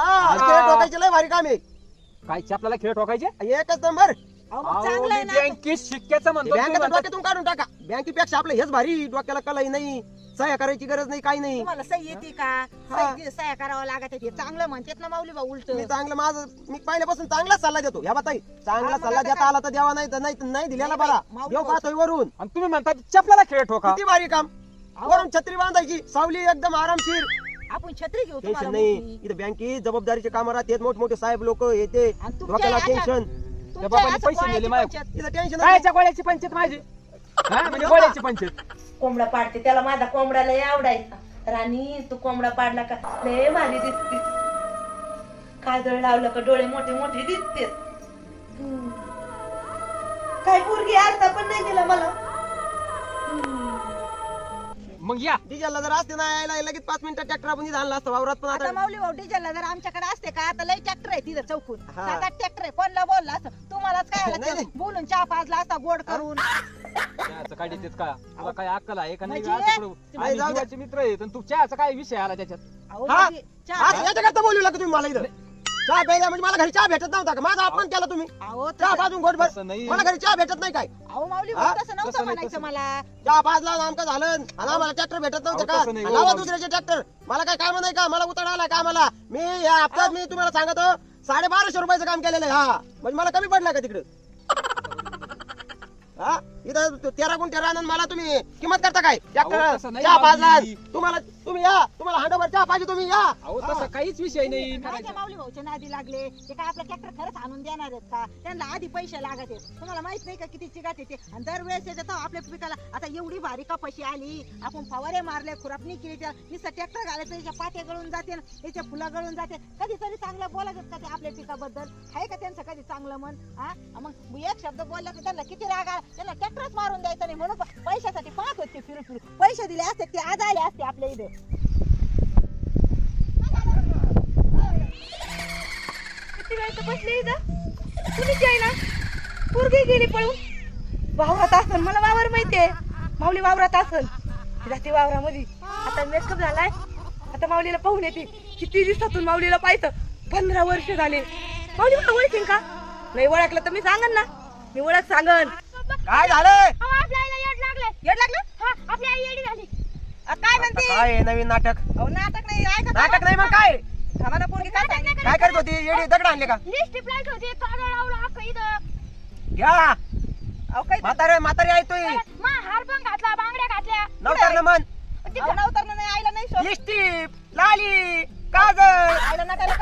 हा खेळ ठोकायचे लय भारी काम आहे. काय आपल्याला खेळ ठोकायचे? एकच नंबर. चांगलं आहे ना. बँकेत शिक्क्याचं म्हणतो बँकेचं डोक्यातून काढून टाका. बँकेपेक्षा आपलं हेच भारी. डोक्याला कलाई नाही, सह्या करायची गरज नाही, काही नाही. तुम्हाला सही येते का? सह्या करावं लागत आहे. चांगलं म्हणतात ना माऊली भाऊ उलट. मी चांगलं माझं मी पहिल्यापासून चांगला सल्ला देतो. ह्या बाताई चांगला सल्ला देता आला तर द्यावा, नाही तर नाही दिलेला बरा. देव पाहतोय वरून. आणि तुम्ही म्हणता चपलाला खेळ ठोका. किती भारी काम. वरून छत्री बांधायची, सावली एकदम आरामशीर. आपण छत्री घेऊ टेन्शन तुम्हाला नाही. मोठी. इथे बँकेत जबाबदारीचे काम राहतात. मोठमोठे साहेब लोक येते. आणि तुमच्या डोक्याला अशा- टेन्शन. तुमच्या बाबांनी असं पैसे गोळ्याची दिले माझ्या. पंचायत. इथं टेन्शन कायच्या गोळ्याची पंचायत माझी? हा म्हणजे गोळ्याची पंचायत. कोंबडा पाडते त्याला माझा कोंबडा लय आवडायचा. राणी तू कोंबडा पाडला का लय भारी दिसते. काजळ लावलं का डोळे मोठे मोठे दिसते. काय पोरगी आता पण नाही दिला मला. मग या डिझेलला जर असते ना यायला लगेच 5 मिनिटात ट्रॅक्टर आपण झाला असतं वावरात. पण आता आता माऊली भाऊ डिझेलला जर आमच्याकडे असते का आता लय ट्रॅक्टर आहे तिथं चौकून. हा. 7-8 ट्रॅक्टर आहे. कोणला बोलला असं तुम्हालाच काय आलं नाही, ते बोलून चहा पाजला असता गोड करून. चहाचं काढीतेच का? तुला काय अक्कल आहे का नाही? म्हणजे? असं थोडं- नाही, आम्ही जाऊ द्या. जीवाचे मित्र आहेत आणि तू चहाचा काय विषय आला त्याच्यात? अहो, हा? म्हणजे चहा आज याच्याकरता बोलू लागला तुम्ही मला इथं. चहा प्यायला म्हणजे मला घरी चहा भेटत नव्हता का? माझा अपमान केला तुम्ही. अहो चहा तसं- पाजून घोटभर. तसं नाही. मला घरी चहा भेटत नाही काय? अहो माऊली हा? भाऊ तसं नव्हतं तसं नाही, म्हणायचं तसं मला. चहा पाजला आमका झालं आणि आम्हाला ट्रॅक्टर भेटत नव्हतं अहो, का? तसं नाही, हो, लावा माऊली. दुसऱ्याचे ट्रॅक्टर. मला काय काम नाही का? मला उतार आलाय कामाला. मी या हप्त्यात मी तुम्हाला सांगतो 1250 रुपयाचं काम केलेलं आहे. हा म्हणजे मला कमी पडलाय का तिकडे? हा इथं 13 गुंठे राहणार मला तुम्ही किंमत करता काय? अहो, ट्रॅक्टर तसं नाही, चहा पाजला. माऊली. तुम्ही या. तुम्हाला हांडोभर चहा पाहिजे तुम्ही या. अहो तसा काहीच विषय नाही. काय त्या माऊली भाऊच्या नादी लागले ते काय आपला ट्रॅक्टर खरंच आणून देणार आहेत का? त्यांना आधी पैसे लागत आहेत. तुम्हाला माहित नाही का किती चिगात येते? आणि दरवेळेस येतात आपल्या पिकाला. आता एवढी भारी कपाशी आली, आपण फवारे मारले, खुरापणी केली, नुसतं ट्रॅक्टर घालायचं, त्याच्या पाते गळून जाते, त्याच्या फुला गळून जाते. कधीतरी चांगलं बोलायचं का ते आपल्या पिकाबद्दल? आहे का त्यांचं कधी चांगलं मन? हा मग एक शब्द बोलला की त्यांना किती राग आला. त्यांना ट्रॅक्टरच मारून द्यायचं नाही म्हणून पैशासाठी पाहत होते फिरू फिरू. पैसे दिले असते ते आज आले असते आपल्या इथे. किती वेळ तर बसले इथं. कुणीच आहे ना. पोरगी गेली पळून. वावरात असल मला वावर माहितीये. माऊली वावरात असल. जाते वावरामध्ये. आता मेकअप झालाय. आता माऊलीला पाहून येते. किती दिवसातून माऊलीला पाहिजे. 15 वर्ष झाले. माऊली मला ओळखीन का? नाही ओळखलं तर मी सांगन ना. मी ओळख सांगन. काय झालं? येड लागलं? आपली आई येडी झाली. काय म्हणते? काय आहे नवीन नाटक? अहो नाटक नाही ऐका. नाटक नाही मग काय? थांबा पोरगी काय सांगितलं? काय करत होती? येडी दगड आणले का? घ्या अहो काही म्हातारे ऐकतोय. नवतर मन नवतर नाही आईला नाही सोड. लिपस्टिक लाली काजळ आईला नटायला कधी